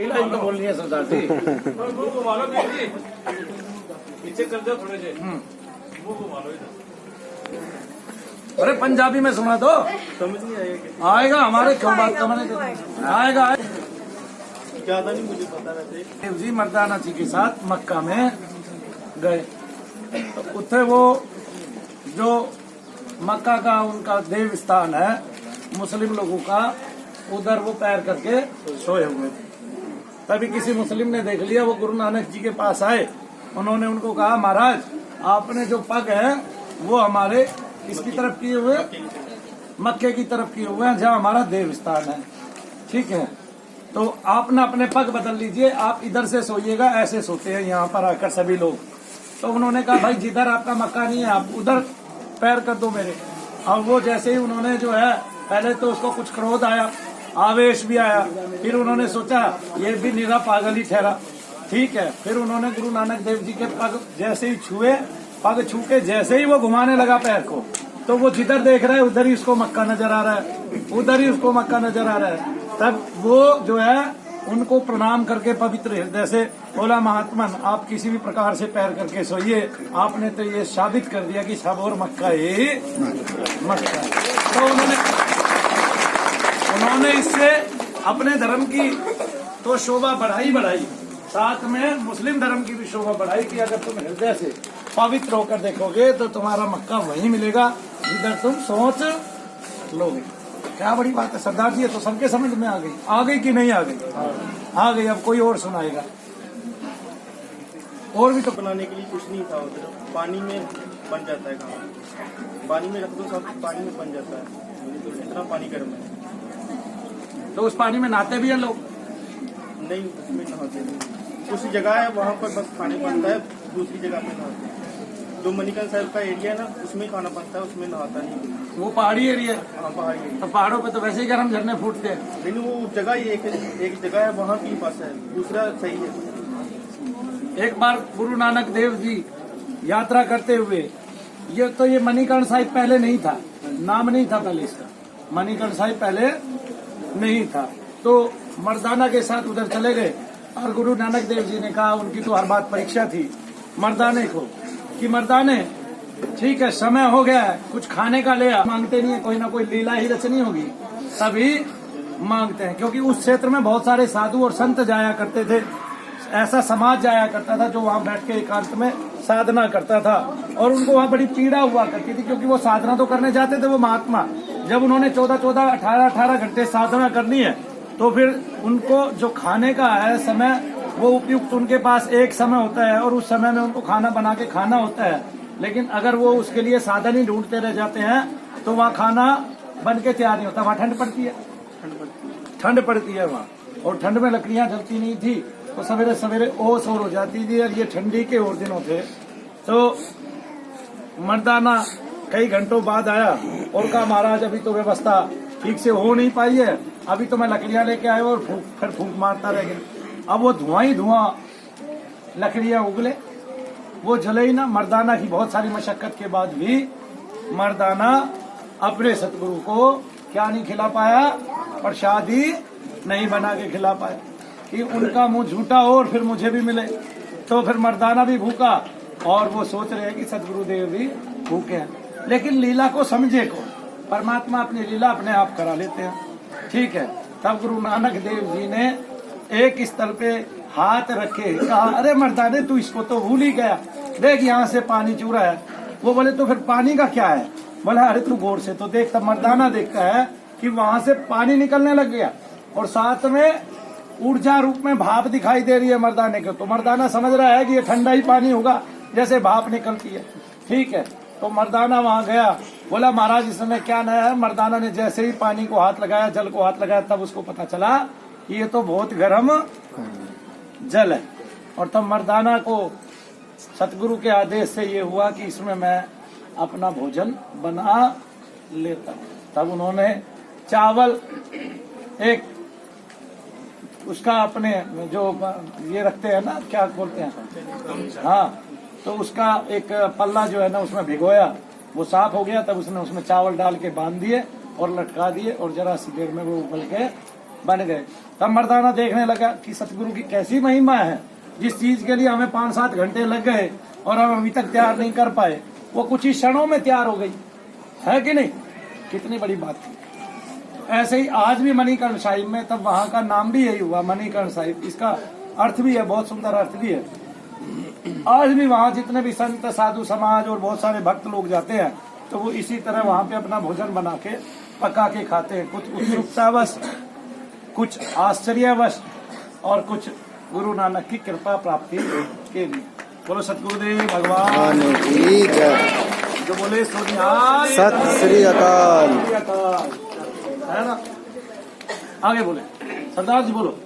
Line तो बोलनी है सरदार जी। पीछे कर दो थोड़े से। अरे पंजाबी में सुना दो, समझ नहीं आएगा। आएगा हमारे क्यों बात करने आएगा। ज्यादा नहीं मुझे पता वैसे। देव जी मर्दाना जी के साथ मक्का में गए तो उठे वो जो मक्का का उनका देव स्थान है मुस्लिम लोगों का, उधर वो पैर करके सोए हुए थे। तभी किसी मुस्लिम ने देख लिया, वो गुरु नानक जी के पास आए। उन्होंने उनको कहा, महाराज आपने जो पग है वो हमारे इसकी तरफ किए हुए, मक्के की तरफ किए हुए हैं जहाँ हमारा देव स्थान है, ठीक है, तो आप ना अपने पग बदल लीजिए, आप इधर से सोइएगा। ऐसे सोते हैं यहाँ पर आकर सभी लोग। तो उन्होंने कहा, भाई जिधर आपका मक्का नहीं है आप उधर पैर कर दो मेरे। और वो जैसे ही उन्होंने जो है, पहले तो उसको कुछ क्रोध आया, आवेश भी आया, फिर उन्होंने सोचा ये भी निरा पागल ही ठहरा, ठीक है। फिर उन्होंने गुरु नानक देव जी के पग जैसे ही छुए, पग छू के जैसे ही वो घुमाने लगा पैर को, तो वो जिधर देख रहा है उधर ही उसको मक्का नजर आ रहा है, उधर ही उसको मक्का नजर आ रहा है। तब वो जो है उनको प्रणाम करके पवित्र हृदय से बोला, महात्मन आप किसी भी प्रकार से पैर करके सोइए, आपने तो ये साबित कर दिया कि सब और मक्का ही मक्का। तो उन्होंने इससे अपने धर्म की तो शोभा बढ़ाई, साथ में मुस्लिम धर्म की भी शोभा बढ़ाई कि अगर तुम हृदय से पवित्र होकर देखोगे तो तुम्हारा मक्का वहीं मिलेगा जिधर तुम सोच लोगे। क्या बड़ी बात है सरदार जी, ये तो सबके समझ में आ गई कि नहीं आ गई? आ गई। अब कोई और सुनाएगा। और भी तो बनाने के लिए कुछ नहीं था उधर, पानी में बन जाता है खाना, पानी में रख दो सब पानी में बन जाता है, तो इतना पानी गर्म है। तो उस पानी में नहाते भी हैं लोग? नहीं उसमें नहाते नहीं, कुछ जगह है वहाँ पर बस खाने बनता है, दूसरी जगह पे नहाते हैं। जो मणिकर्ण साहब का एरिया है ना उसमें खाना बनता है, उसमें नहाता नहीं। वो पहाड़ी एरिया है? हाँ पहाड़ी एरिया। तो पहाड़ों पे तो वैसे ही गर्म झरने फूटते हैं। लेकिन वो जगह ही एक जगह है वहाँ की बस है, दूसरा सही है। एक बार गुरु नानक देव जी यात्रा करते हुए, ये मणिकर्ण साहिब पहले नहीं था, नाम नहीं था पहले इसका, मणिकर्ण साहिब पहले नहीं था। तो मर्दाना के साथ उधर चले गए और गुरु नानक देव जी ने कहा, उनकी तो हर बात परीक्षा थी मर्दाने को, कि मर्दाने ठीक है समय हो गया है, कुछ खाने का ले आ। मांगते नहीं है, कोई ना कोई लीला ही रचनी होगी तभी मांगते हैं, क्योंकि उस क्षेत्र में बहुत सारे साधु और संत जाया करते थे, ऐसा समाज जाया करता था जो वहाँ बैठ के एकांत में साधना करता था। और उनको वहाँ बड़ी पीड़ा हुआ करती थी, क्योंकि वो साधना तो करने जाते थे वो महात्मा, जब उन्होंने 14-14, 18-18 घंटे साधना करनी है तो फिर उनको जो खाने का है समय, वो उपयुक्त उनके पास एक समय होता है और उस समय में उनको खाना बना के खाना होता है। लेकिन अगर वो उसके लिए साधन ही ढूंढते रह जाते हैं तो वहाँ खाना बन के तैयार नहीं होता, वहाँ ठंड पड़ती है वहाँ, और ठंड में लकड़ियाँ जलती नहीं थी, तो सवेरे सवेरे ओस और हो जाती थी। और ये ठंडी के और दिनों थे। तो मर्दाना कई घंटों बाद आया और कहा, महाराज अभी तो व्यवस्था ठीक से हो नहीं पाई है, अभी तो मैं लकड़ियाँ लेके आया और फिर फूंक मारता रह गया। अब वो धुआं ही धुआं, लकड़ियाँ उगले, वो जले ही ना। मर्दाना की बहुत सारी मशक्कत के बाद भी मर्दाना अपने सतगुरु को क्या नहीं खिला पाया, प्रसादी नहीं बना के खिला पाया कि उनका मुंह झूठा हो और फिर मुझे भी मिले। तो फिर मर्दाना भी भूखा और वो सोच रहे हैं कि सतगुरु देव भी भूखे हैं। लेकिन लीला को समझे को, परमात्मा अपनी लीला अपने आप करा लेते हैं, ठीक है। तब गुरु नानक देव जी ने एक स्थल पे हाथ रखे, कहा, अरे मर्दाने तू इसको तो भूल ही गया, देख यहाँ से पानी चू रहा है। वो बोले, तो फिर पानी का क्या है? बोला, अरे तू गौर से तो देख। तब मर्दाना देखता है कि वहां से पानी निकलने लग गया और साथ में ऊर्जा रूप में भाप दिखाई दे रही है मर्दाने को। तो मर्दाना समझ रहा है कि ये ठंडा ही पानी होगा जैसे भाप निकलती है, ठीक है। तो मर्दाना वहां गया, बोला, महाराज इसमें क्या नया है? मर्दाना ने जैसे ही पानी को हाथ लगाया, जल को हाथ लगाया, तब उसको पता चला कि ये तो बहुत गर्म जल है। और तब मर्दाना को सतगुरु के आदेश से ये हुआ कि इसमें मैं अपना भोजन बना लेता। तब उन्होंने चावल एक उसका अपने जो ये रखते हैं ना, क्या बोलते हैं, हाँ, तो उसका एक पल्ला जो है ना उसमें भिगोया, वो साफ हो गया। तब उसने उसमें चावल डाल के बांध दिए और लटका दिए और जरा सी देर में वो उबल के बन गए। तब मर्दाना देखने लगा कि सतगुरु की कैसी महिमा है, जिस चीज के लिए हमें 5-7 घंटे लग गए और हम अभी तक तैयार नहीं कर पाए, वो कुछ ही क्षणों में तैयार हो गई, है कि नहीं? कितनी बड़ी बात थी। ऐसे ही आज भी मणिकर्ण साहिब में, तब वहां का नाम भी यही हुआ मणिकर्ण साहिब। इसका अर्थ भी है, बहुत सुंदर अर्थ भी है। आज भी वहां जितने भी संत साधु समाज और बहुत सारे भक्त लोग जाते हैं तो वो इसी तरह वहां पे अपना भोजन बना के पका के खाते हैं, कुछ उत्सुकतावश, कुछ आश्चर्यवश और कुछ गुरु नानक की कृपा प्राप्ति के लिए। बोलो सतगुरुदेव भगवान की जय। जो बोले सोनिहाल सत श्री अकाल। है ना? आगे बोले सरदार जी, बोलो।